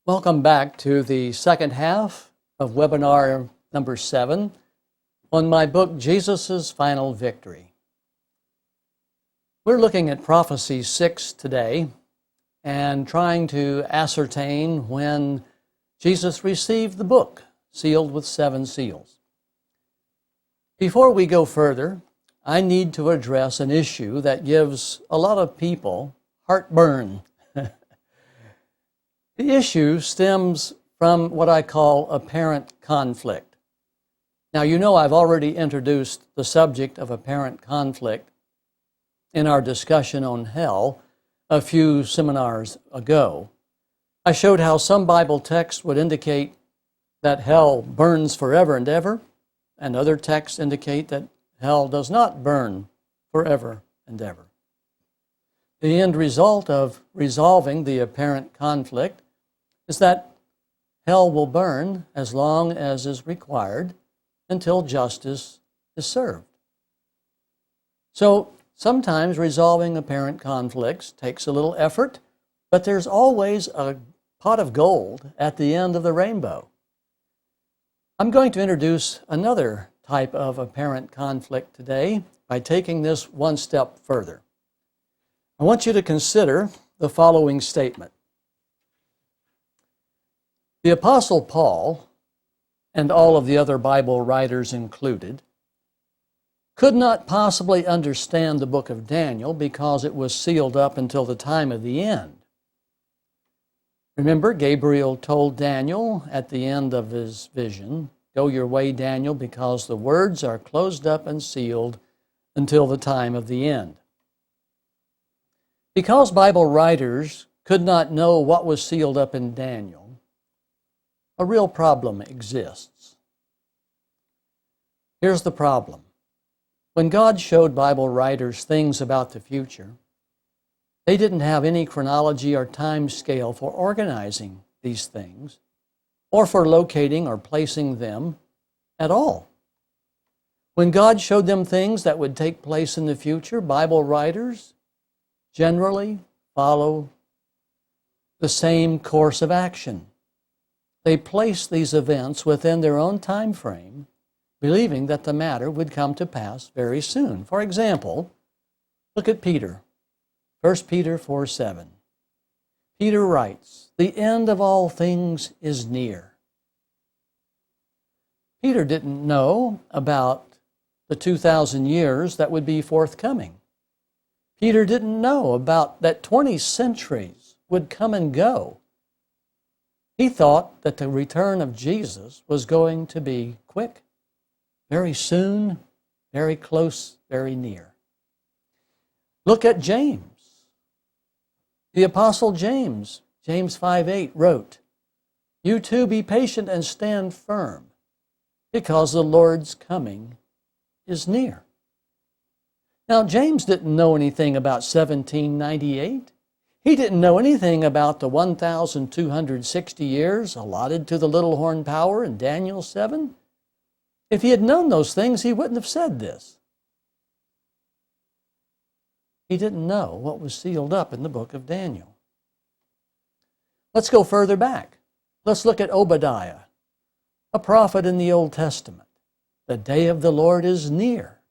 Welcome back to the second half of webinar number 7 on my book, Jesus' Final Victory. We're looking at Prophecy 6 today and trying to ascertain when Jesus received the book sealed with 7 seals. Before we go further, I need to address an issue that gives a lot of people heartburn. The issue stems from what I call apparent conflict. Now, you know I've already introduced the subject of apparent conflict in our discussion on hell a few seminars ago. I showed how some Bible texts would indicate that hell burns forever and ever, and other texts indicate that hell does not burn forever and ever. The end result of resolving the apparent conflict is that hell will burn as long as is required until justice is served. So sometimes resolving apparent conflicts takes a little effort, but there's always a pot of gold at the end of the rainbow. I'm going to introduce another type of apparent conflict today by taking this one step further. I want you to consider the following statement. The Apostle Paul, and all of the other Bible writers included, could not possibly understand the book of Daniel because it was sealed up until the time of the end. Remember, Gabriel told Daniel at the end of his vision, "Go your way, Daniel, because the words are closed up and sealed until the time of the end." Because Bible writers could not know what was sealed up in Daniel, a real problem exists. Here's the problem. When God showed Bible writers things about the future, they didn't have any chronology or time scale for organizing these things or for locating or placing them at all. When God showed them things that would take place in the future, Bible writers generally follow the same course of action. They place these events within their own time frame, believing that the matter would come to pass very soon. For example, look at Peter, 1 Peter 4:7. Peter writes, "The end of all things is near." Peter didn't know about the 2,000 years that would be forthcoming. Peter didn't know about that 20 centuries would come and go. He thought that the return of Jesus was going to be quick, very soon, very close, very near. Look at James. The Apostle James, James 5:8 wrote, "You too be patient and stand firm, because the Lord's coming is near." Now, James didn't know anything about 1798. He didn't know anything about the 1,260 years allotted to the little horn power in Daniel 7. If he had known those things, he wouldn't have said this. He didn't know what was sealed up in the book of Daniel. Let's go further back. Let's look at Obadiah, a prophet in the Old Testament. "The day of the Lord is near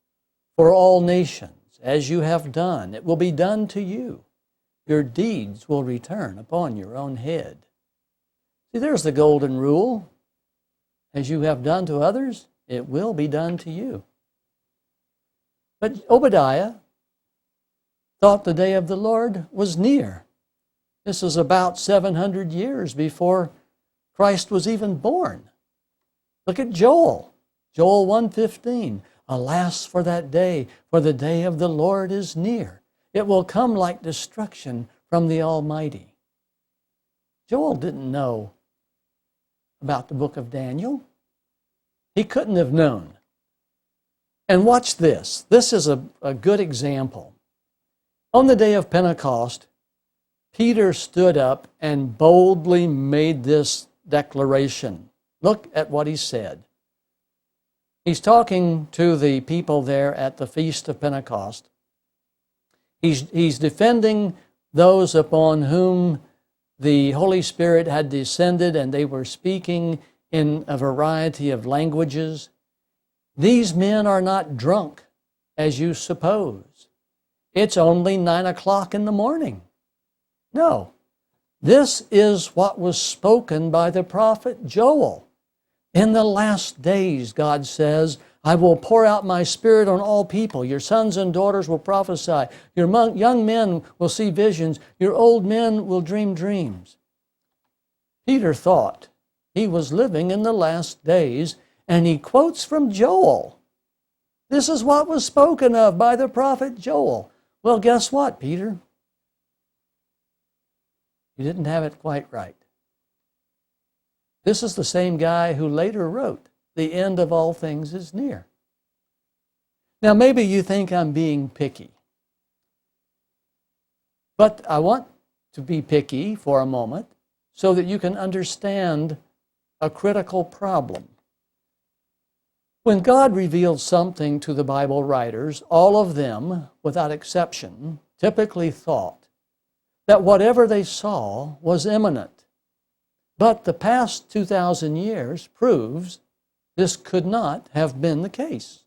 for all nations. As you have done, it will be done to you. Your deeds will return upon your own head." See, there's the golden rule. As you have done to others, it will be done to you. But Obadiah thought the day of the Lord was near. This is about 700 years before Christ was even born. Look at Joel. Joel 1:15. "Alas for that day, for the day of the Lord is near. It will come like destruction from the Almighty." Joel didn't know about the book of Daniel. He couldn't have known. And watch this. This is a good example. On the day of Pentecost, Peter stood up and boldly made this declaration. Look at what he said. He's talking to the people there at the Feast of Pentecost. He's defending those upon whom the Holy Spirit had descended and they were speaking in a variety of languages. These men are not drunk, as you suppose. It's only 9 o'clock in the morning. No, this is what was spoken by the prophet Joel. In the last days, God says, I will pour out my Spirit on all people. Your sons and daughters will prophesy. Your young men will see visions. Your old men will dream dreams. Peter thought he was living in the last days, and he quotes from Joel. This is what was spoken of by the prophet Joel. Well, guess what, Peter? You didn't have it quite right. This is the same guy who later wrote, the end of all things is near. Now, maybe you think I'm being picky. But I want to be picky for a moment so that you can understand a critical problem. When God revealed something to the Bible writers, all of them, without exception, typically thought that whatever they saw was imminent. But the past 2,000 years proves this could not have been the case.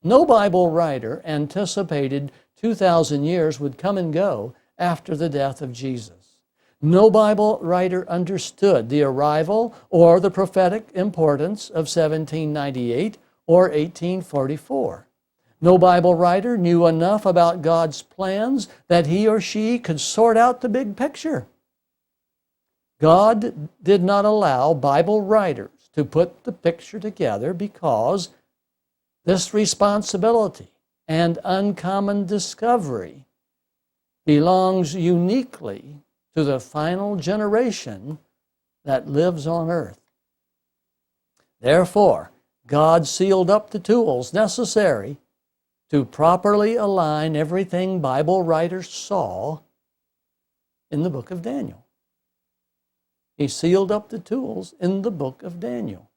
No Bible writer anticipated 2,000 years would come and go after the death of Jesus. No Bible writer understood the arrival or the prophetic importance of 1798 or 1844. No Bible writer knew enough about God's plans that he or she could sort out the big picture. God did not allow Bible writers to put the picture together because this responsibility and uncommon discovery belongs uniquely to the final generation that lives on earth. Therefore, God sealed up the tools necessary to properly align everything Bible writers saw in the book of Daniel. He sealed up the tools in the book of Daniel.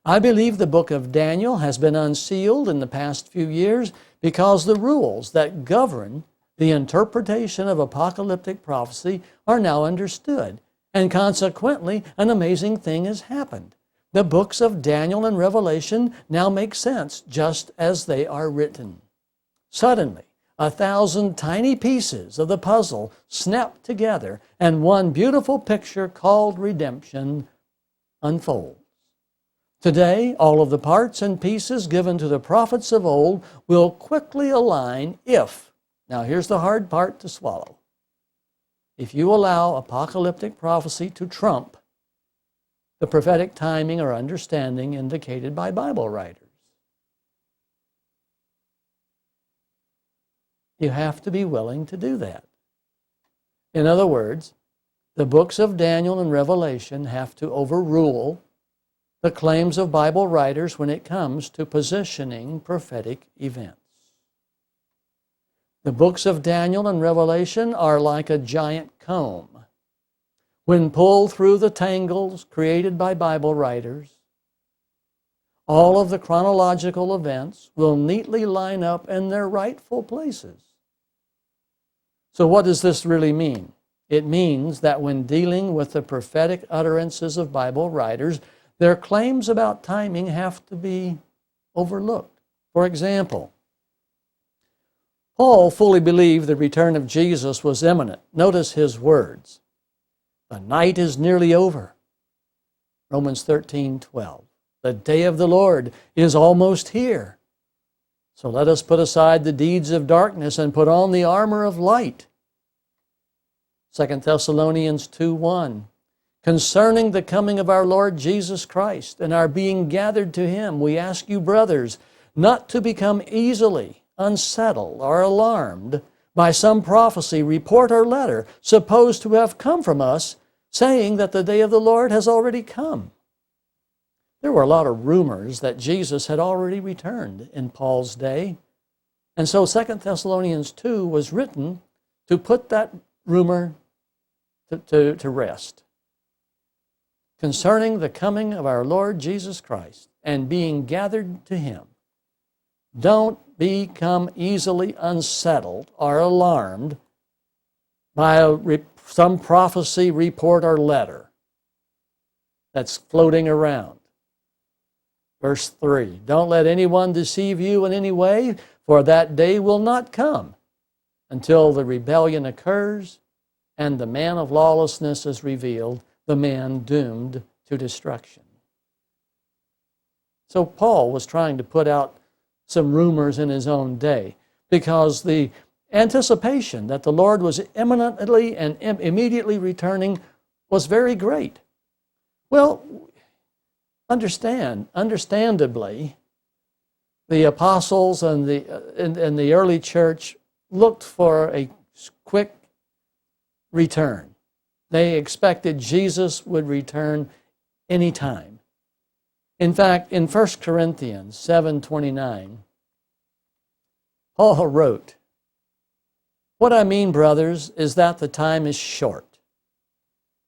I believe the book of Daniel has been unsealed in the past few years because the rules that govern the interpretation of apocalyptic prophecy are now understood, and consequently, an amazing thing has happened. The books of Daniel and Revelation now make sense just as they are written. Suddenly, 1,000 tiny pieces of the puzzle snap together, and one beautiful picture called redemption unfolds. Today, all of the parts and pieces given to the prophets of old will quickly align if, now here's the hard part to swallow, if you allow apocalyptic prophecy to trump the prophetic timing or understanding indicated by Bible writers. You have to be willing to do that. In other words, the books of Daniel and Revelation have to overrule the claims of Bible writers when it comes to positioning prophetic events. The books of Daniel and Revelation are like a giant comb. When pulled through the tangles created by Bible writers, all of the chronological events will neatly line up in their rightful places. So what does this really mean? It means that when dealing with the prophetic utterances of Bible writers, their claims about timing have to be overlooked. For example, Paul fully believed the return of Jesus was imminent. Notice his words. The night is nearly over. Romans 13:12. The day of the Lord is almost here. So let us put aside the deeds of darkness and put on the armor of light. 2 Thessalonians 2:1. Concerning the coming of our Lord Jesus Christ and our being gathered to Him, we ask you, brothers, not to become easily unsettled or alarmed by some prophecy, report, or letter supposed to have come from us, saying that the day of the Lord has already come. There were a lot of rumors that Jesus had already returned in Paul's day. And so 2 Thessalonians 2 was written to put that rumor to rest. Concerning the coming of our Lord Jesus Christ and being gathered to Him, don't become easily unsettled or alarmed by a some prophecy, report, or letter that's floating around. Verse 3, don't let anyone deceive you in any way, for that day will not come until the rebellion occurs and the man of lawlessness is revealed, the man doomed to destruction. So Paul was trying to put out some rumors in his own day because the anticipation that the Lord was imminently and immediately returning was very great. Well, understandably, the apostles and the early church looked for a quick return. They expected Jesus would return anytime. In fact, in 1 Corinthians 7:29, Paul wrote, "What I mean, brothers, is that the time is short.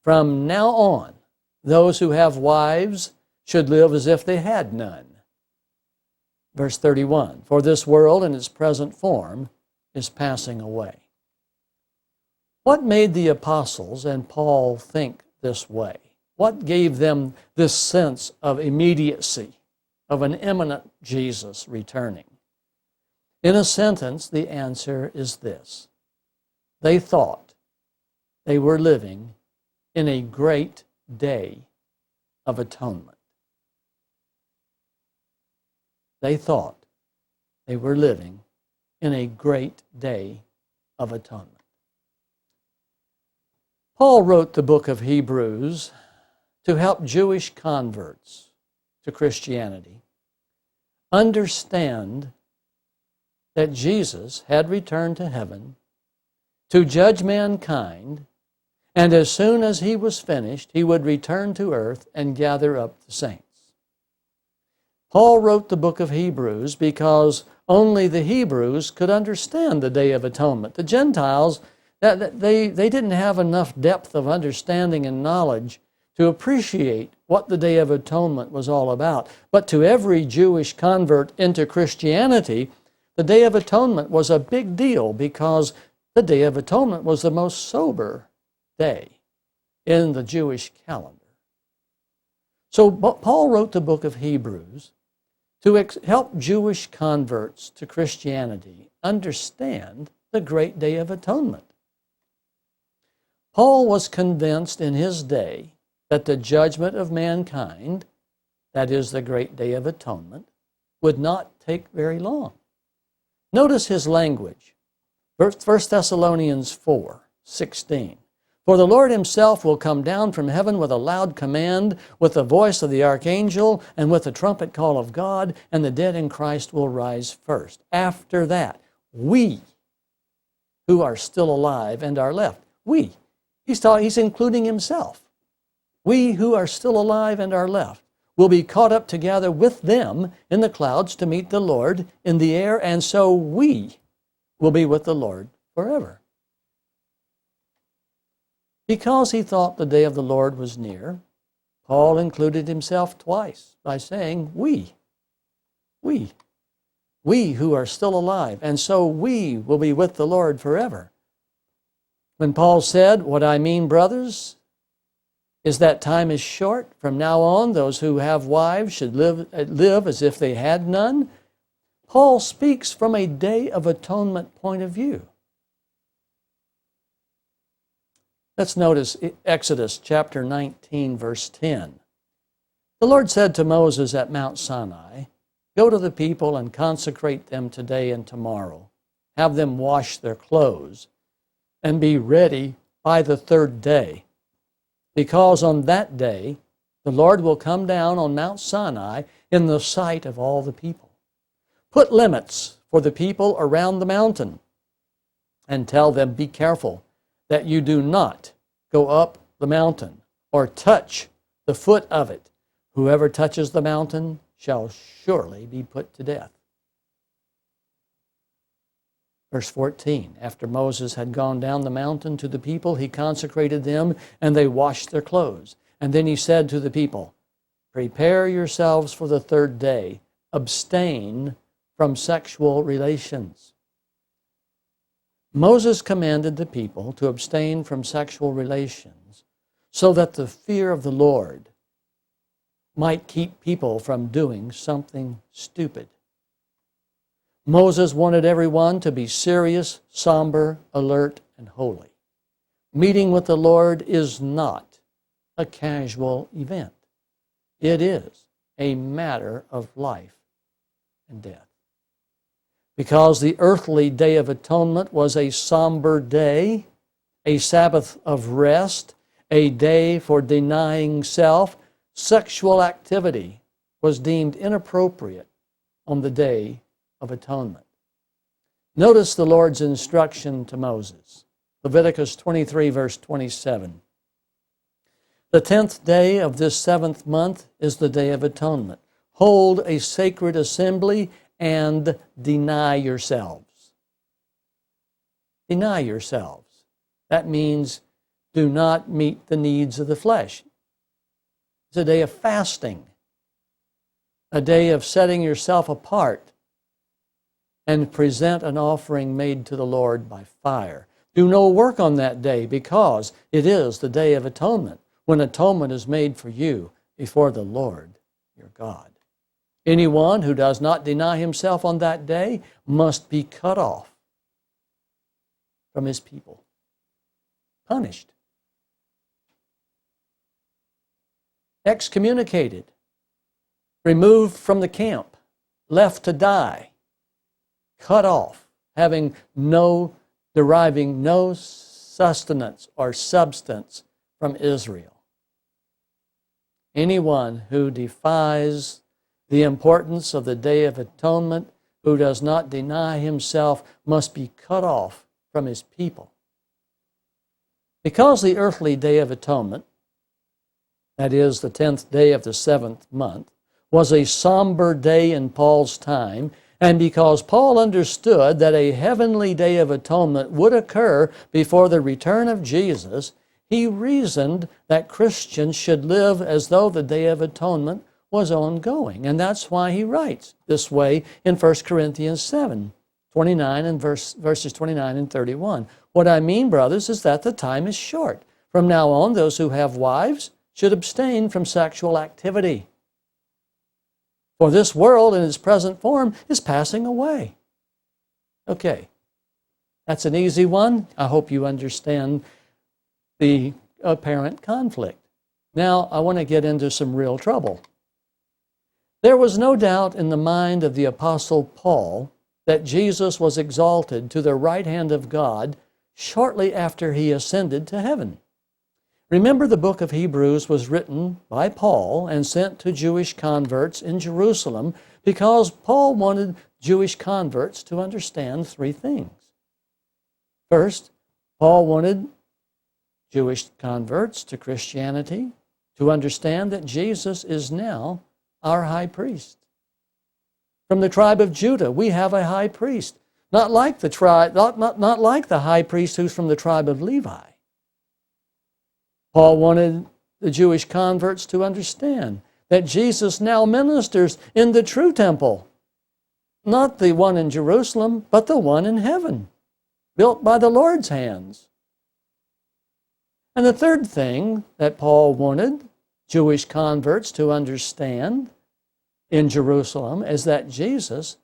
From now on, those who have wives should live as if they had none." Verse 31, "For this world in its present form is passing away." What made the apostles and Paul think this way? What gave them this sense of immediacy, of an imminent Jesus returning? In a sentence, the answer is this: they thought they were living in a great day of atonement. They thought they were living in a great day of atonement. Paul wrote the book of Hebrews to help Jewish converts to Christianity understand that Jesus had returned to heaven to judge mankind, and as soon as he was finished, he would return to earth and gather up the saints. Paul wrote the book of Hebrews because only the Hebrews could understand the Day of Atonement. The Gentiles, they didn't have enough depth of understanding and knowledge to appreciate what the Day of Atonement was all about. But to every Jewish convert into Christianity, the Day of Atonement was a big deal because the Day of Atonement was the most sober day in the Jewish calendar. So Paul wrote the book of Hebrews to help Jewish converts to Christianity understand the great Day of Atonement. Paul was convinced in his day that the judgment of mankind, that is the great Day of Atonement, would not take very long. Notice his language. 1 Thessalonians 4:16. "For the Lord himself will come down from heaven with a loud command, with the voice of the archangel, and with the trumpet call of God, and the dead in Christ will rise first. After that, we who are still alive and are left." We. He's including himself. We who are still alive and are left will be caught up together with them in the clouds to meet the Lord in the air, and so we will be with the Lord forever. Because he thought the day of the Lord was near, Paul included himself twice by saying, we who are still alive, and so we will be with the Lord forever. When Paul said, "What I mean, brothers, is that time is short. From now on, those who have wives should live as if they had none," Paul speaks from a Day of Atonement point of view. Let's notice Exodus chapter 19, verse 10. The Lord said to Moses at Mount Sinai, "Go to the people and consecrate them today and tomorrow. Have them wash their clothes and be ready by the third day. Because on that day, the Lord will come down on Mount Sinai in the sight of all the people. Put limits for the people around the mountain and tell them, be careful that you do not go up the mountain or touch the foot of it. Whoever touches the mountain shall surely be put to death." Verse 14, after Moses had gone down the mountain to the people, he consecrated them, and they washed their clothes. And then he said to the people, "Prepare yourselves for the third day. Abstain from sexual relations." Moses commanded the people to abstain from sexual relations so that the fear of the Lord might keep people from doing something stupid. Moses wanted everyone to be serious, somber, alert, and holy. Meeting with the Lord is not a casual event. It is a matter of life and death. Because the earthly Day of Atonement was a somber day, a Sabbath of rest, a day for denying self, sexual activity was deemed inappropriate on the Day of Atonement. Notice the Lord's instruction to Moses. Leviticus 23, verse 27. The 10th day of this 7th month is the Day of Atonement. Hold a sacred assembly and deny yourselves. Deny yourselves. That means do not meet the needs of the flesh. It's a day of fasting, a day of setting yourself apart and present an offering made to the Lord by fire. Do no work on that day because it is the Day of Atonement, when atonement is made for you before the Lord your God. Anyone who does not deny himself on that day must be cut off from his people, punished, excommunicated, removed from the camp, left to die, cut off, deriving no sustenance or substance from Israel. Anyone who defies the importance of the Day of Atonement, who does not deny himself, must be cut off from his people. Because the earthly Day of Atonement, that is the 10th day of the 7th month, was a somber day in Paul's time, and because Paul understood that a heavenly Day of Atonement would occur before the return of Jesus, he reasoned that Christians should live as though the Day of Atonement was ongoing. And that's why he writes this way in 1 Corinthians 7, 29 and verses 29 and 31. What I mean, brothers, is that the time is short. From now on, those who have wives should abstain from sexual activity. For this world in its present form is passing away. Okay, that's an easy one. I hope you understand the apparent conflict. Now, I want to get into some real trouble. There was no doubt in the mind of the Apostle Paul that Jesus was exalted to the right hand of God shortly after he ascended to heaven. Remember, the book of Hebrews was written by Paul and sent to Jewish converts in Jerusalem because Paul wanted Jewish converts to understand three things. First, Paul wanted Jewish converts to Christianity to understand that Jesus is now our high priest. From the tribe of Judah, we have a high priest, not like the high priest who's from the tribe of Levi. Paul wanted the Jewish converts to understand that Jesus now ministers in the true temple, not the one in Jerusalem, but the one in heaven, built by the Lord's hands. And the third thing that Paul wanted Jewish converts to understand in Jerusalem is that Jesus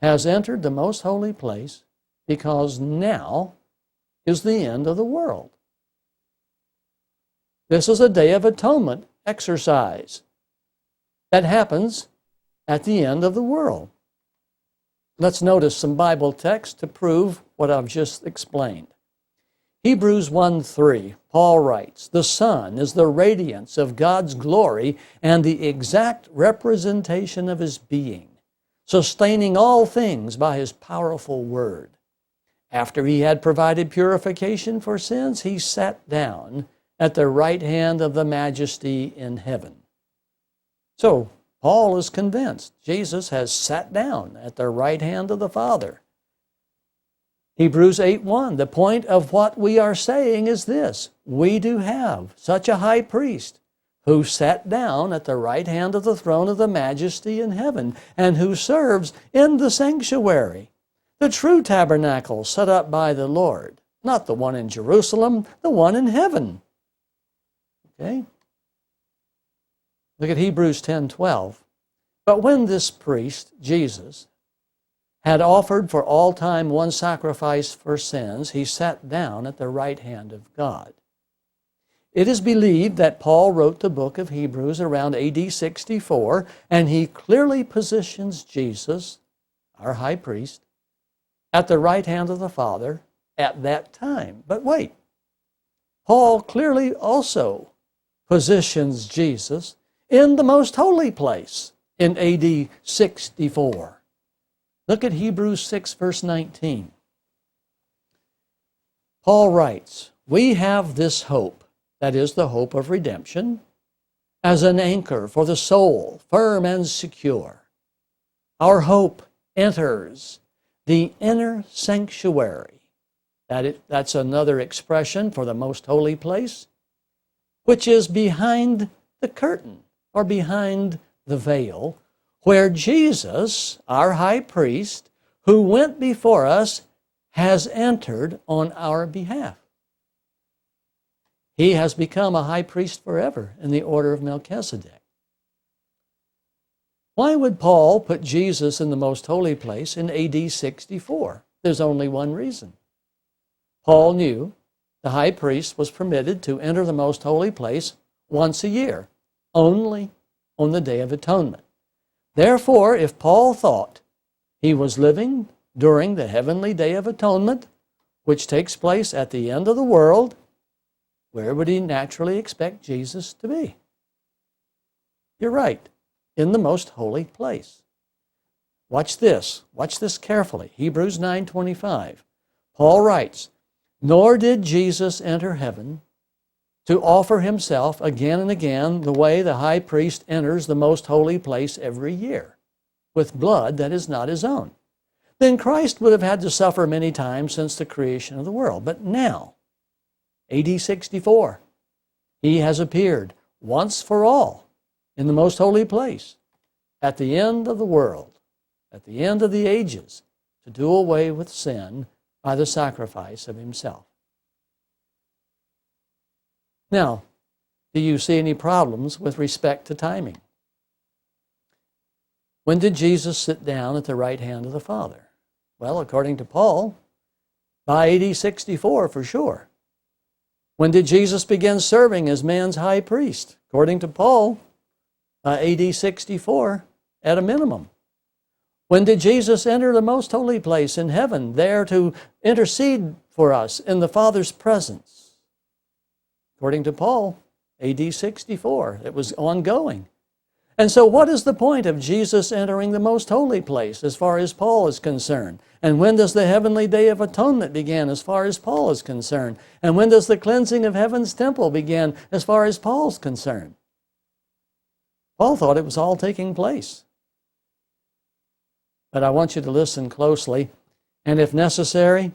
has entered the most holy place because now is the end of the world. This is a Day of Atonement exercise that happens at the end of the world. Let's notice some Bible text to prove what I've just explained. Hebrews 1:3, Paul writes, "The Son is the radiance of God's glory and the exact representation of His being, sustaining all things by His powerful word. After He had provided purification for sins, He sat down at the right hand of the Majesty in heaven." So, Paul is convinced Jesus has sat down at the right hand of the Father. Hebrews 8:1, the point of what we are saying is this: we do have such a high priest who sat down at the right hand of the throne of the Majesty in heaven and who serves in the sanctuary. The true tabernacle set up by the Lord, not the one in Jerusalem, the one in heaven. Okay? Look at Hebrews 10:12. But when this priest, Jesus, had offered for all time one sacrifice for sins, he sat down at the right hand of God. It is believed that Paul wrote the book of Hebrews around AD 64, and he clearly positions Jesus, our high priest, at the right hand of the Father at that time. But wait, Paul clearly also positions Jesus in the most holy place in AD 64. Look at Hebrews 6, verse 19. Paul writes, "We have this hope," that is the hope of redemption, "as an anchor for the soul, firm and secure. Our hope enters the inner sanctuary." That's another expression for the most holy place, which is behind the curtain or behind the veil, where Jesus, our high priest, who went before us, has entered on our behalf. He has become a high priest forever in the order of Melchizedek. Why would Paul put Jesus in the most holy place in AD 64? There's only one reason. Paul knew the high priest was permitted to enter the most holy place once a year, only on the Day of Atonement. Therefore, if Paul thought he was living during the heavenly Day of Atonement, which takes place at the end of the world, where would he naturally expect Jesus to be? You're right, in the most holy place. Watch this. Watch this carefully. Hebrews 9:25. Paul writes, "Nor did Jesus enter heaven to offer himself again and again the way the high priest enters the most holy place every year, with blood that is not his own. Then Christ would have had to suffer many times since the creation of the world. But now, AD 64, he has appeared once for all in the most holy place at the end of the world, at the end of the ages, to do away with sin by the sacrifice of himself." Now, do you see any problems with respect to timing? When did Jesus sit down at the right hand of the Father? Well, according to Paul, by AD 64 for sure. When did Jesus begin serving as man's high priest? According to Paul, AD 64 at a minimum. When did Jesus enter the most holy place in heaven, there to intercede for us in the Father's presence? According to Paul, AD 64. It was ongoing. And so what is the point of Jesus entering the most holy place as far as Paul is concerned? And when does the heavenly Day of Atonement begin as far as Paul is concerned? And when does the cleansing of heaven's temple begin as far as Paul's concerned? Paul thought it was all taking place. But I want you to listen closely, and if necessary,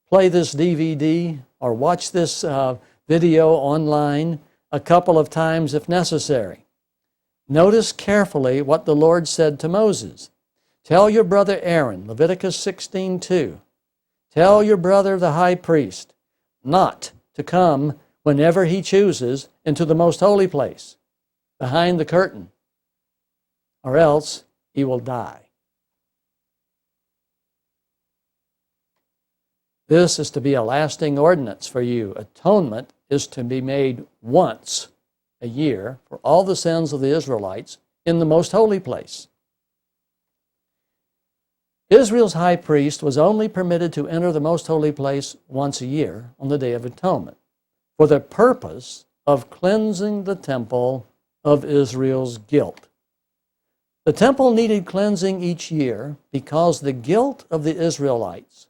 play this DVD or watch this video online a couple of times if necessary. Notice carefully what the Lord said to Moses. "Tell your brother Aaron," Leviticus 16:2, "tell your brother the high priest not to come whenever he chooses into the most holy place, behind the curtain, or else he will die." This is to be a lasting ordinance for you. Atonement is to be made once a year for all the sins of the Israelites in the most holy place. Israel's high priest was only permitted to enter the most holy place once a year on the Day of Atonement for the purpose of cleansing the temple of Israel's guilt. The temple needed cleansing each year because the guilt of the Israelites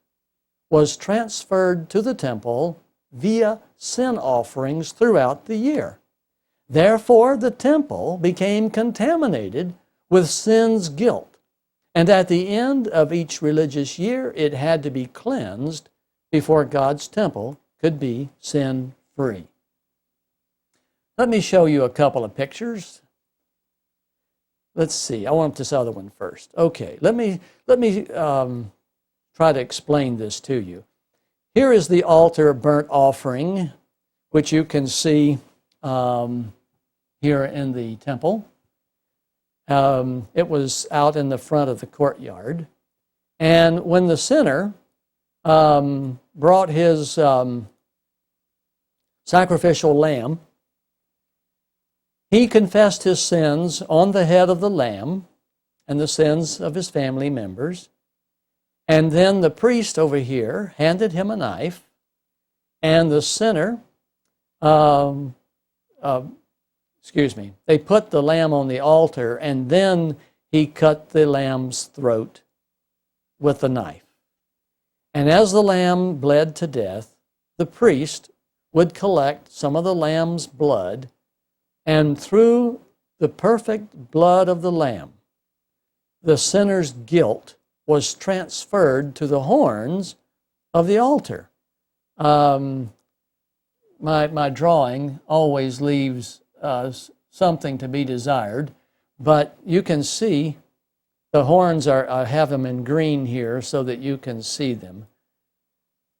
was transferred to the temple via sin offerings throughout the year. Therefore, the temple became contaminated with sin's guilt, and at the end of each religious year, it had to be cleansed before God's temple could be sin-free. Let me show you a couple of pictures. Let's see. I want this other one first. Okay, let me try to explain this to you. Here is the altar burnt offering, which you can see here in the temple. It was out in the front of the courtyard. And when the sinner brought his sacrificial lamb, he confessed his sins on the head of the lamb and the sins of his family members. And then the priest over here handed him a knife, and the sinner, they put the lamb on the altar, and then he cut the lamb's throat with the knife. And as the lamb bled to death, the priest would collect some of the lamb's blood, and through the perfect blood of the lamb, the sinner's guilt was transferred to the horns of the altar. My drawing always leaves something to be desired, but you can see the horns I have them in green here so that you can see them.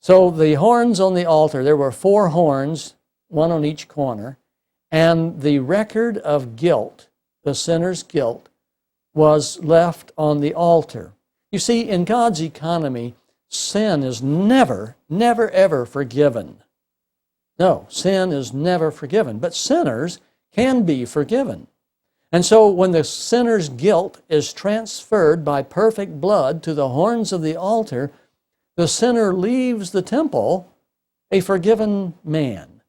So the horns on the altar, there were 4 horns, one on each corner, and the record of guilt, the sinner's guilt, was left on the altar. You see, in God's economy, sin is never, ever forgiven. No, sin is never forgiven, but sinners can be forgiven. And so when the sinner's guilt is transferred by perfect blood to the horns of the altar, the sinner leaves the temple a forgiven man.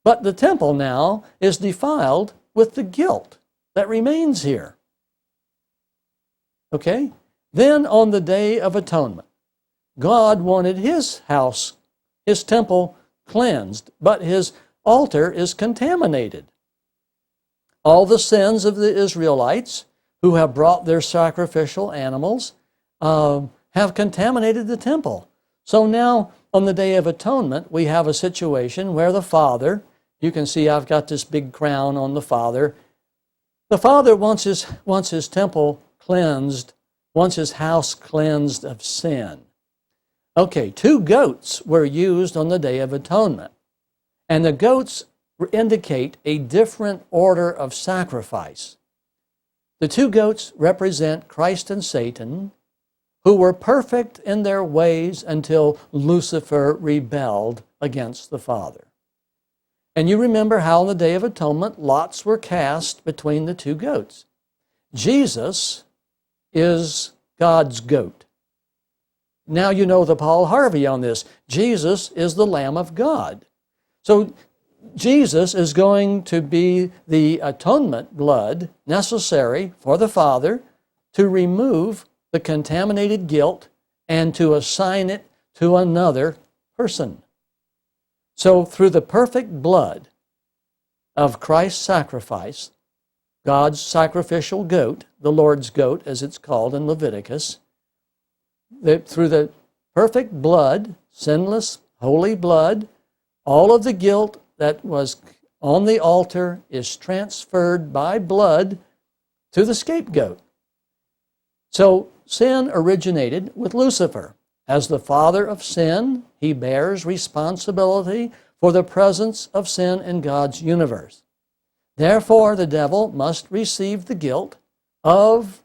But the temple now is defiled with the guilt that remains here. Okay? Then on the Day of Atonement, God wanted his house, his temple, cleansed, but his altar is contaminated. All the sins of the Israelites who have brought their sacrificial animals have contaminated the temple. So now, on the Day of Atonement, we have a situation where the Father, you can see I've got this big crown on the Father. The Father wants his temple cleansed, wants his house cleansed of sin. Okay, 2 goats were used on the Day of Atonement. And the goats indicate a different order of sacrifice. The 2 goats represent Christ and Satan, who were perfect in their ways until Lucifer rebelled against the Father. And you remember how on the Day of Atonement, lots were cast between the 2 goats. Jesus is God's goat. Now you know the Paul Harvey on this. Jesus is the Lamb of God. So Jesus is going to be the atonement blood necessary for the Father to remove the contaminated guilt and to assign it to another person. So through the perfect blood of Christ's sacrifice, God's sacrificial goat, the Lord's goat as it's called in Leviticus, through the perfect blood, sinless, holy blood, all of the guilt that was on the altar is transferred by blood to the scapegoat. So sin originated with Lucifer. As the father of sin, he bears responsibility for the presence of sin in God's universe. Therefore, the devil must receive the guilt of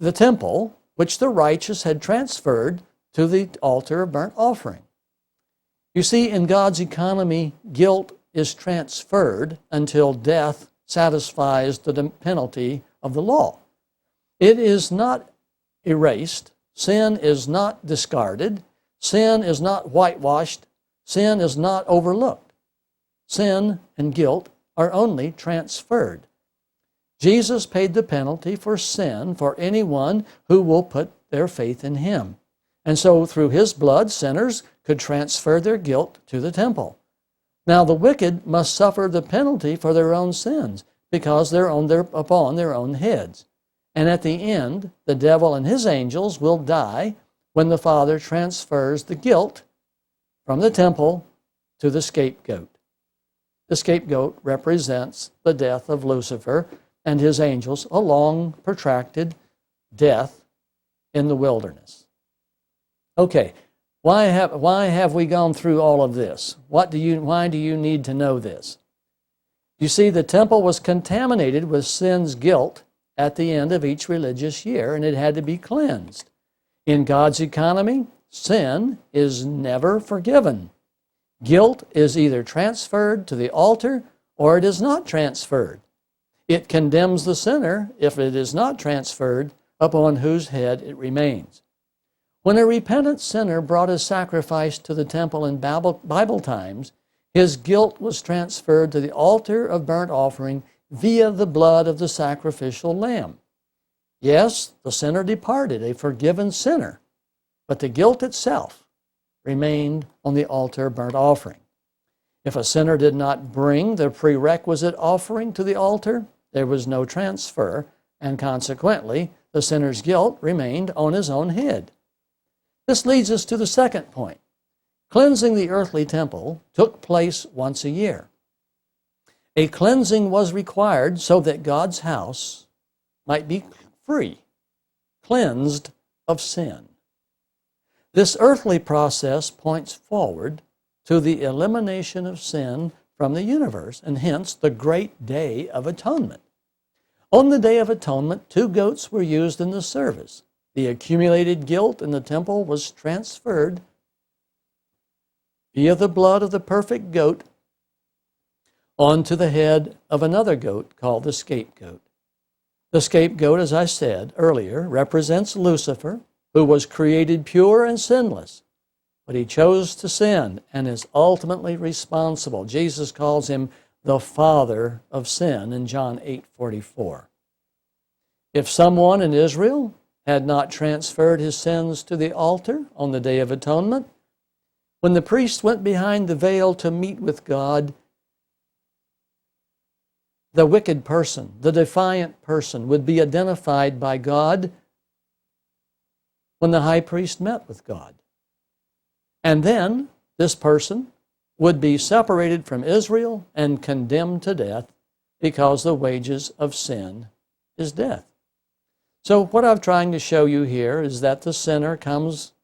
the temple, which the righteous had transferred to the altar of burnt offering. You see, in God's economy, guilt is transferred until death satisfies the penalty of the law. It is not erased. Sin is not discarded. Sin is not whitewashed. Sin is not overlooked. Sin and guilt are only transferred. Jesus paid the penalty for sin for anyone who will put their faith in him. And so through his blood, sinners could transfer their guilt to the temple. Now the wicked must suffer the penalty for their own sins because they're upon their own heads. And at the end, the devil and his angels will die when the Father transfers the guilt from the temple to the scapegoat. The scapegoat represents the death of Lucifer and his angels, a long, protracted death in the wilderness. Okay, why have we gone through all of this? Why do you need to know this? You see, the temple was contaminated with sin's guilt at the end of each religious year, and it had to be cleansed. In God's economy, sin is never forgiven. Guilt is either transferred to the altar or it is not transferred. It condemns the sinner if it is not transferred, upon whose head it remains. When a repentant sinner brought a sacrifice to the temple in Bible times, his guilt was transferred to the altar of burnt offering via the blood of the sacrificial lamb. Yes, the sinner departed, a forgiven sinner, but the guilt itself remained on the altar of burnt offering. If a sinner did not bring the prerequisite offering to the altar, there was no transfer, and consequently, the sinner's guilt remained on his own head. This leads us to the second point. Cleansing the earthly temple took place once a year. A cleansing was required so that God's house might be free, cleansed of sin. This earthly process points forward to the elimination of sin from the universe, and hence the great Day of Atonement. On the Day of Atonement, 2 goats were used in the service. The accumulated guilt in the temple was transferred via the blood of the perfect goat onto the head of another goat called the scapegoat. The scapegoat, as I said earlier, represents Lucifer, who was created pure and sinless, but he chose to sin and is ultimately responsible. Jesus calls him the father of sin in John 8:44. If someone in Israel had not transferred his sins to the altar on the Day of Atonement, when the priest went behind the veil to meet with God, the wicked person, the defiant person, would be identified by God when the high priest met with God. And then this person would be separated from Israel and condemned to death, because the wages of sin is death. So what I'm trying to show you here is that the sinner transfers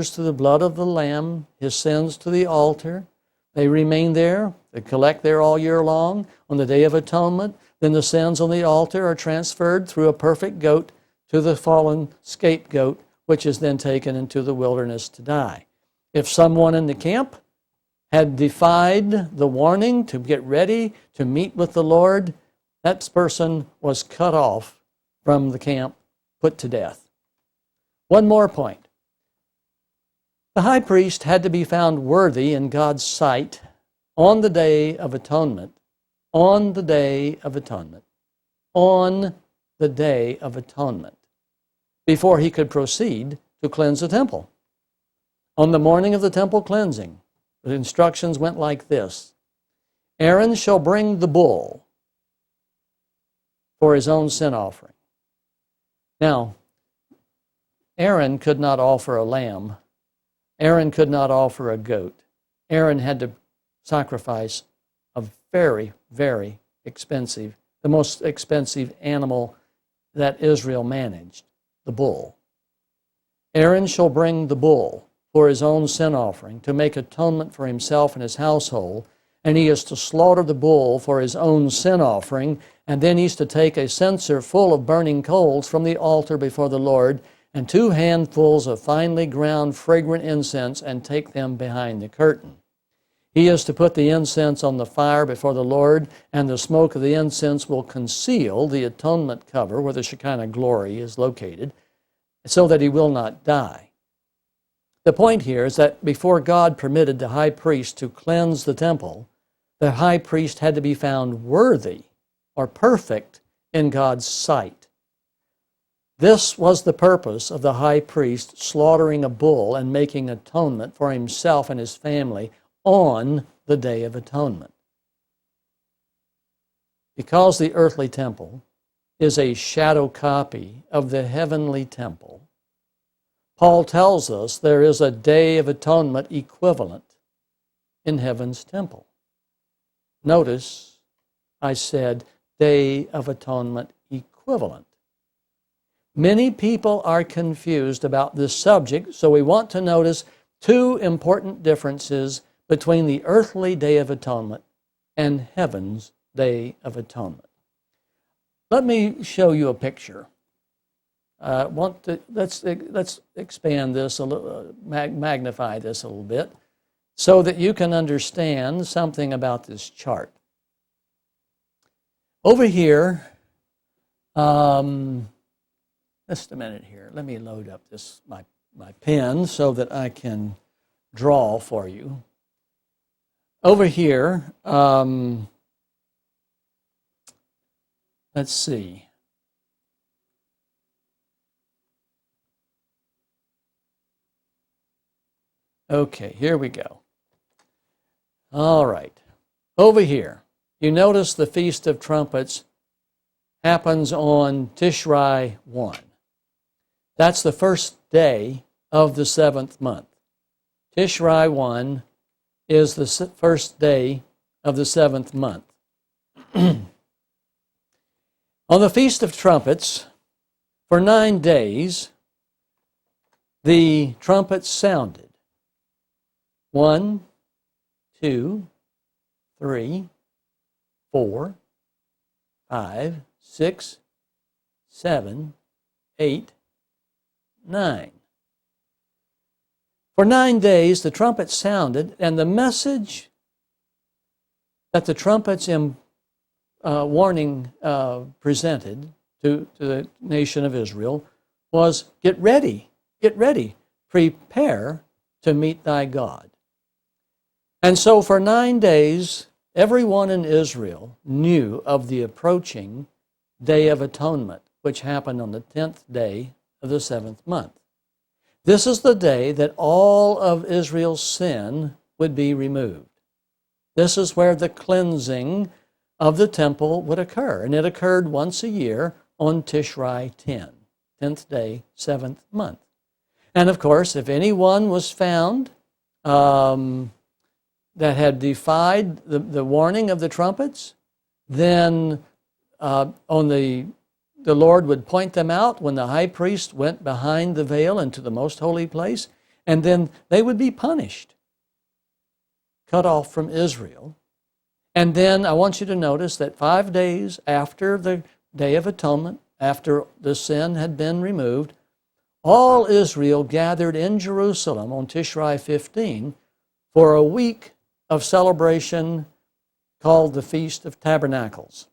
to the blood of the Lamb his sins to the altar. They remain there. They collect there all year long. On the Day of Atonement, then the sins on the altar are transferred through a perfect goat to the fallen scapegoat, which is then taken into the wilderness to die. If someone in the camp had defied the warning to get ready to meet with the Lord, that person was cut off from the camp, put to death. One more point. The high priest had to be found worthy in God's sight on the Day of Atonement, on the Day of Atonement, on the Day of Atonement, before he could proceed to cleanse the temple. On the morning of the temple cleansing, the instructions went like this: Aaron shall bring the bull for his own sin offering. Now, Aaron could not offer a lamb. Aaron could not offer a goat. Aaron had to sacrifice a very, very expensive, the most expensive animal that Israel managed, the bull. Aaron shall bring the bull for his own sin offering to make atonement for himself and his household, and he is to slaughter the bull for his own sin offering, and then he's to take a censer full of burning coals from the altar before the Lord, and 2 handfuls of finely ground fragrant incense, and take them behind the curtain. He is to put the incense on the fire before the Lord, and the smoke of the incense will conceal the atonement cover where the Shekinah glory is located, so that he will not die. The point here is that before God permitted the high priest to cleanse the temple, the high priest had to be found worthy or perfect in God's sight. This was the purpose of the high priest slaughtering a bull and making atonement for himself and his family on the Day of Atonement. Because the earthly temple is a shadow copy of the heavenly temple, Paul tells us there is a Day of Atonement equivalent in heaven's temple. Notice I said Day of Atonement equivalent. Many people are confused about this subject, so we want to notice two important differences between the earthly Day of Atonement and heaven's Day of Atonement. Let me show you a picture. Let's expand this a little, magnify this a little bit, so that you can understand something about this chart. Over here, just a minute here. Let me load up my pen so that I can draw for you. Over here, let's see. Okay, here we go. All right. Over here, you notice the Feast of Trumpets happens on Tishrei 1. That's the first day of the 7th month. Tishrei 1 is the first day of the 7th month. On the Feast of Trumpets, for 9 days, the trumpets sounded. 1, 2, 3, 4, 5, 6, 7, 8, 9. For 9 days, the trumpets sounded, and the message that the trumpets warning presented to the nation of Israel was, get ready, prepare to meet thy God. And so for 9 days, everyone in Israel knew of the approaching Day of Atonement, which happened on the 10th day of the 7th month. This is the day that all of Israel's sin would be removed. This is where the cleansing of the temple would occur, and it occurred once a year on Tishrei 10, 10th day, 7th month. And of course, if anyone was found that had defied the warning of the trumpets, then the Lord would point them out when the high priest went behind the veil into the most holy place, and then they would be punished, cut off from Israel. And then I want you to notice that 5 days after the Day of Atonement, after the sin had been removed, all Israel gathered in Jerusalem on Tishrei 15 for a week of celebration called the Feast of Tabernacles.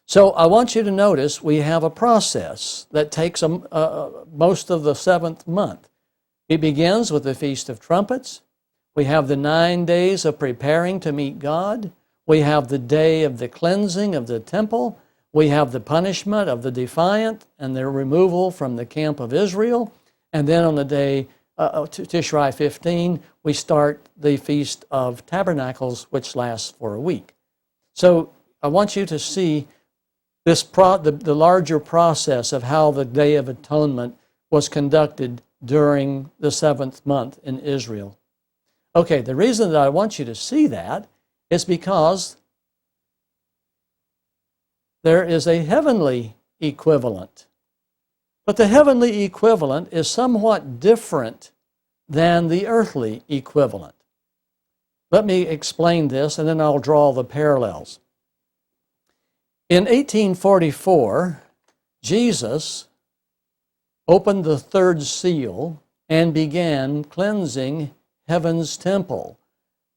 So I want you to notice we have a process that takes most of the 7th month. It begins with the Feast of Trumpets. We have the 9 days of preparing to meet God. We have the day of the cleansing of the temple. We have the punishment of the defiant and their removal from the camp of Israel. And then on the day Tishrei 15, we start the Feast of Tabernacles, which lasts for a week. So I want you to see the larger process of how the Day of Atonement was conducted during the 7th month in Israel. Okay, the reason that I want you to see that is because there is a heavenly equivalent. But the heavenly equivalent is somewhat different than the earthly equivalent. Let me explain this, and then I'll draw the parallels. In 1844, Jesus opened the third seal and began cleansing heaven's temple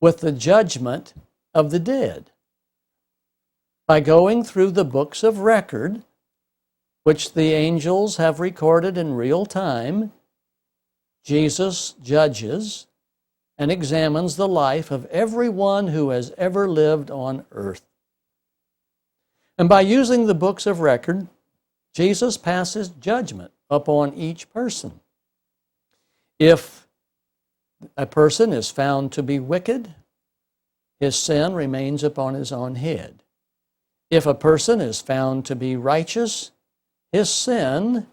with the judgment of the dead. By going through the books of record, which the angels have recorded in real time, Jesus judges and examines the life of everyone who has ever lived on earth. And by using the books of record, Jesus passes judgment upon each person. If a person is found to be wicked, his sin remains upon his own head. If a person is found to be righteous, his sin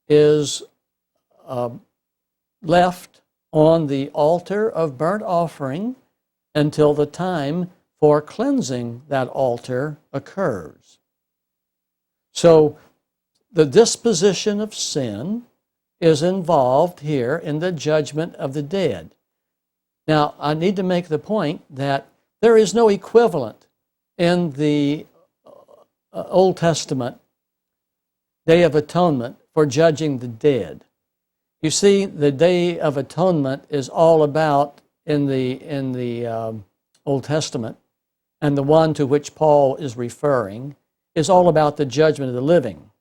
is left on the altar of burnt offering until the time for cleansing that altar occurs. So the disposition of sin is involved here in the judgment of the dead. Now, I need to make the point that there is no equivalent in the Old Testament Day of Atonement for judging the dead. You see, the Day of Atonement is all about, in the Old Testament, and the one to which Paul is referring, is all about the judgment of the living.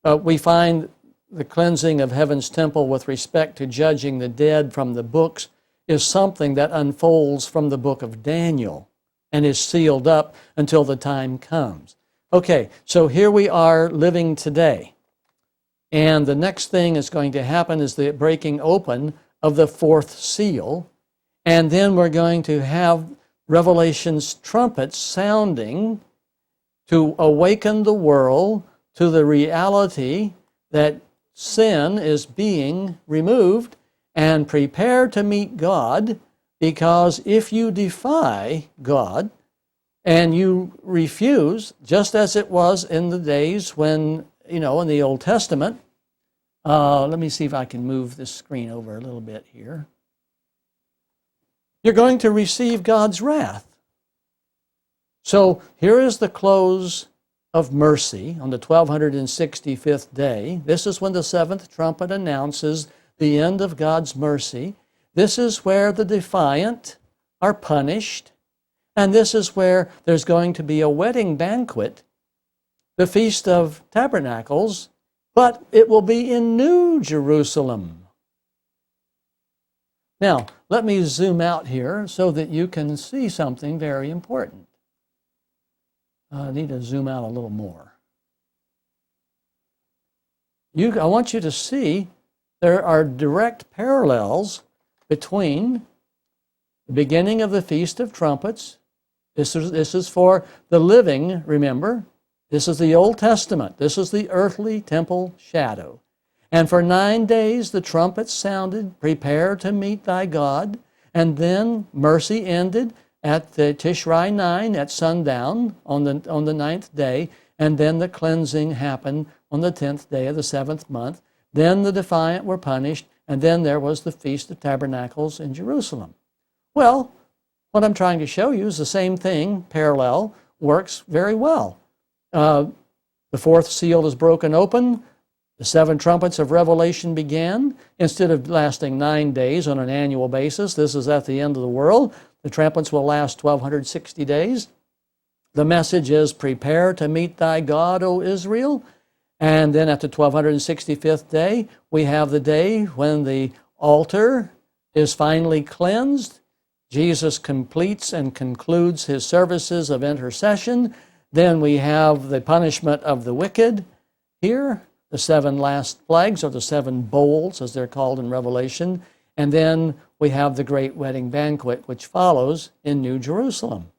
We find the cleansing of heaven's temple with respect to judging the dead from the books is something that unfolds from the book of Daniel and is sealed up until the time comes. Okay, so here we are living today. And the next thing is going to happen is the breaking open of the fourth seal. And then we're going to have Revelation's trumpets sounding to awaken the world to the reality that sin is being removed and prepare to meet God, because if you defy God and you refuse, just as it was in the days when, in the Old Testament, let me see if I can move this screen over a little bit here. You're going to receive God's wrath. So here is the close of mercy on the 1265th day. This is when the seventh trumpet announces the end of God's mercy. This is where the defiant are punished. And this is where there's going to be a wedding banquet, the Feast of Tabernacles, but it will be in New Jerusalem. Now, let me zoom out here so that you can see something very important. I need to zoom out a little more. I want you to see there are direct parallels between the beginning of the Feast of Trumpets. This is for the living, remember. This is the Old Testament. This is the earthly temple shadow. And for 9 days the trumpets sounded, prepare to meet thy God. And then mercy ended at the Tishrei 9 at sundown on the 9th day. And then the cleansing happened on the 10th day of the 7th month. Then the defiant were punished. And then there was the Feast of Tabernacles in Jerusalem. Well, what I'm trying to show you is the same thing, parallel, works very well. The fourth seal is broken open. The 7 trumpets of Revelation began. Instead of lasting 9 days on an annual basis, this is at the end of the world. The trumpets will last 1260 days. The message is, prepare to meet thy God, O Israel. And then at the 1265th day, we have the day when the altar is finally cleansed. Jesus completes and concludes his services of intercession. Then we have the punishment of the wicked here, the 7 last plagues, or the 7 bowls, as they're called in Revelation. And then we have the great wedding banquet, which follows in New Jerusalem.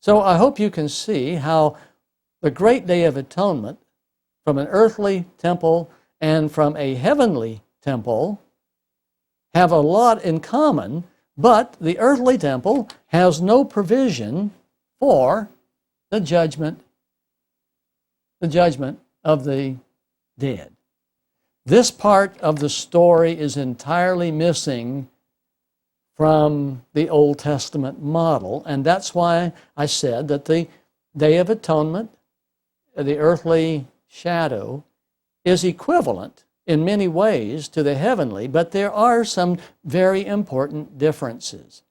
So I hope you can see how the great Day of Atonement, from an earthly temple and from a heavenly temple, have a lot in common, but the earthly temple has no provision for the judgment of the dead. This part of the story is entirely missing from the Old Testament model, and that's why I said that the Day of Atonement, the earthly shadow, is equivalent in many ways to the heavenly, but there are some very important differences.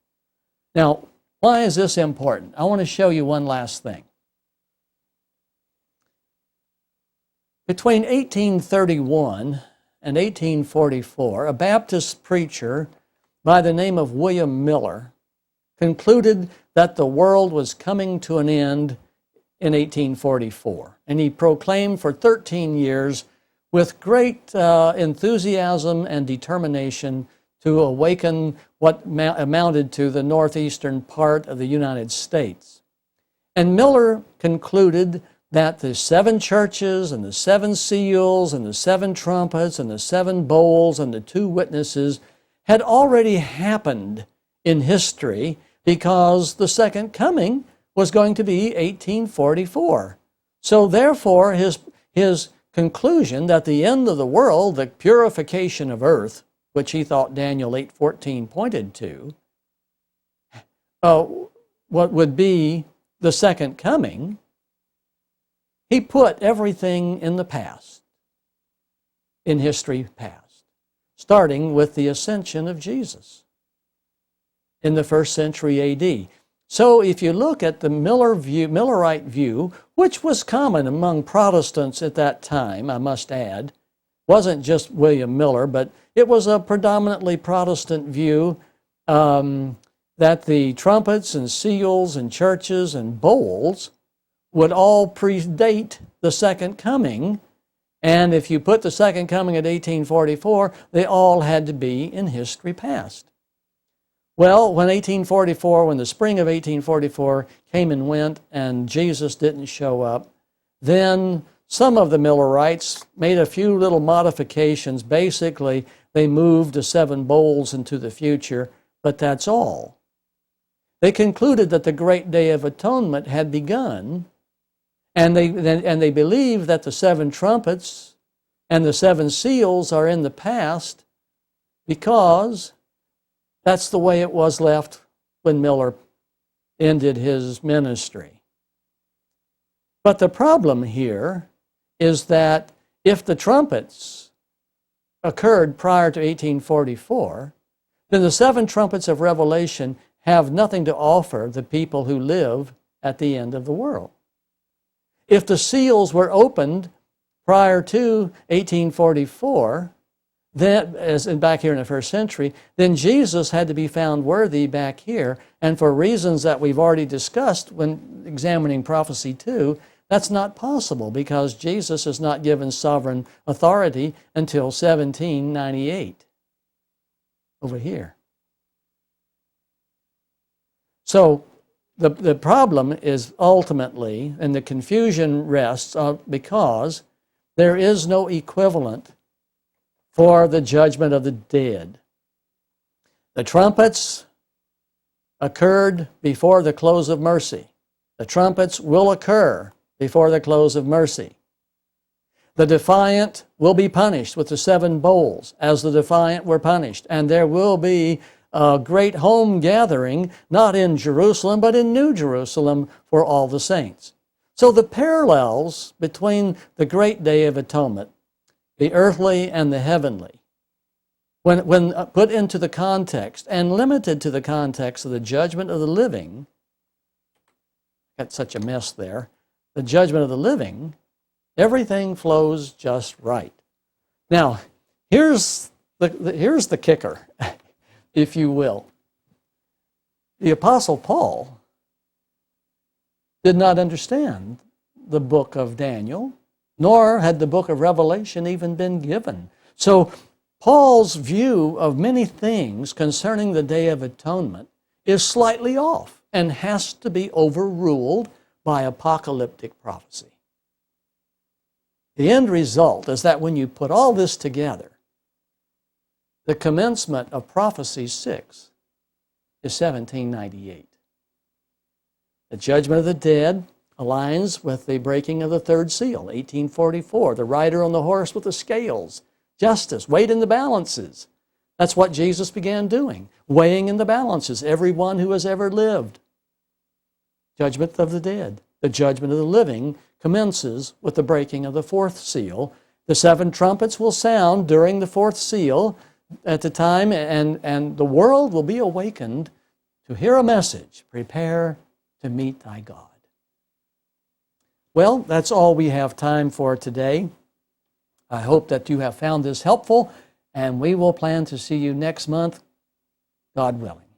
Now, why is this important? I want to show you one last thing. Between 1831 and 1844, a Baptist preacher by the name of William Miller concluded that the world was coming to an end in 1844. And he proclaimed for 13 years with great enthusiasm and determination to awaken what amounted to the northeastern part of the United States. And Miller concluded that the 7 churches and the 7 seals and the 7 trumpets and the 7 bowls and the 2 witnesses had already happened in history, because the second coming was going to be 1844. So therefore, his conclusion that the end of the world, the purification of earth, which he thought Daniel 8:14 pointed to, what would be the second coming, he put everything in the past, in history past, starting with the ascension of Jesus in the 1st century AD. So if you look at the Millerite view, which was common among Protestants at that time, I must add, wasn't just William Miller, but it was a predominantly Protestant view that the trumpets and seals and churches and bowls would all predate the second coming. And if you put the second coming at 1844, they all had to be in history past. Well, when the spring of 1844 came and went and Jesus didn't show up, then some of the Millerites made a few little modifications. Basically, they moved the 7 bowls into the future, but that's all. They concluded that the great day of atonement had begun, and they believed that the 7 trumpets and the 7 seals are in the past because that's the way it was left when Miller ended his ministry. But the problem here is that if the trumpets occurred prior to 1844, then the 7 trumpets of Revelation have nothing to offer the people who live at the end of the world. If the seals were opened prior to 1844, then, as in back here in the 1st century, then Jesus had to be found worthy back here. And for reasons that we've already discussed when examining Prophecy 2, that's not possible because Jesus is not given sovereign authority until 1798, over here. So the problem is ultimately, and the confusion rests because there is no equivalent for the judgment of the dead. The trumpets occurred before the close of mercy. The trumpets will occur before the close of mercy. The defiant will be punished with the 7 bowls, as the defiant were punished. And there will be a great home gathering, not in Jerusalem, but in New Jerusalem for all the saints. So the parallels between the great day of atonement, the earthly and the heavenly, when put into the context and limited to the context of the judgment of the living, got such a mess there, the judgment of the living, everything flows just right. Now, here's the kicker, if you will. The Apostle Paul did not understand the book of Daniel, nor had the book of Revelation even been given. So Paul's view of many things concerning the Day of Atonement is slightly off and has to be overruled by apocalyptic prophecy. The end result is that when you put all this together, the commencement of Prophecy 6 is 1798. The judgment of the dead aligns with the breaking of the 3rd seal, 1844. The rider on the horse with the scales, justice, weight in the balances. That's what Jesus began doing, weighing in the balances everyone who has ever lived. Judgment of the dead. The judgment of the living commences with the breaking of the 4th seal. The 7 trumpets will sound during the 4th seal at the time, and the world will be awakened to hear a message, prepare to meet thy God. Well, that's all we have time for today. I hope that you have found this helpful, and we will plan to see you next month, God willing.